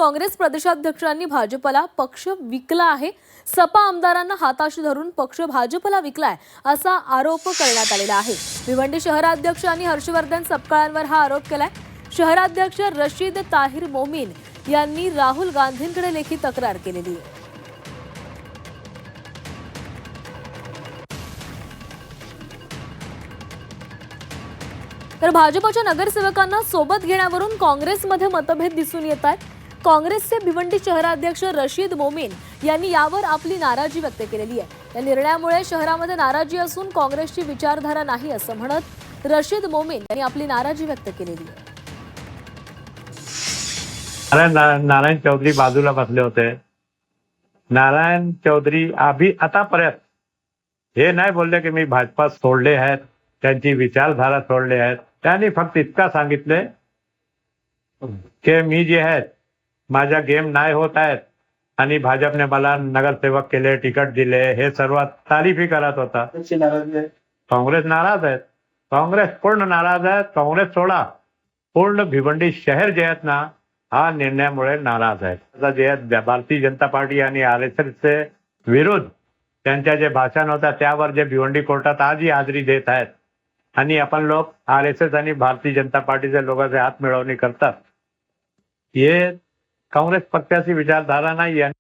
काँग्रेस प्रदेशाध्यक्षांनी भाजपला पक्ष विकला आहे. सपा आमदारांना हाताशी धरून पक्ष भाजपला विकलाय असा आरोप करण्यात आलेला आहे. भिवंडी शहराध्यक्षांनी हर्षवर्धन सपकाळांवर हा आरोप केलाय. शहराध्यक्ष रशीद ताहिर मोमीन यांनी राहुल गांधींकडे लेखी तक्रार केलेली आहे. तर भाजपच्या नगरसेवकांना सोबत घेण्यावरून काँग्रेसमध्ये मतभेद दिसून येत आहेत. काँग्रेसचे भिवंडी शहराध्यक्ष रशीद मोमीन यांनी यावर आपली नाराजी व्यक्त केलेली आहे. या निर्णयामुळे शहरामध्ये नाराजी असून काँग्रेसची विचारधारा नाही असं म्हणत रशीद मोमीन यांनी आपली नाराजी व्यक्त केलेली आहे. नारायण चौधरी बाजूला बसले होते. नारायण चौधरी आतापर्यंत हे नाही बोलले की मी भाजपा सोडले आहेत, त्यांची विचारधारा सोडले आहेत. त्यांनी फक्त इतका सांगितले की मी जे आहेत माझ्या गेम नाही होत आहेत आणि भाजपने मला नगरसेवक केले, तिकीट दिले, हे सर्व तारीफी करत होता. काँग्रेस नाराज आहेत. काँग्रेस पूर्ण नाराज आहे. काँग्रेस सोडा, पूर्ण भिवंडी शहर जे आहेत ना हा निर्णयामुळे नाराज आहेत. आता जे आहेत भारतीय जनता पार्टी आणि RSSचे विरुद्ध त्यांच्या जे भाषण होता त्यावर जे भिवंडी कोर्टात आजही हाजरी देत आहेत आणि आपण लोक RSS आणि भारतीय जनता पार्टीचे लोकांचे हात मिळवणी करतात. हे काँग्रेस पक्षाची विचारधारा नाही आहे.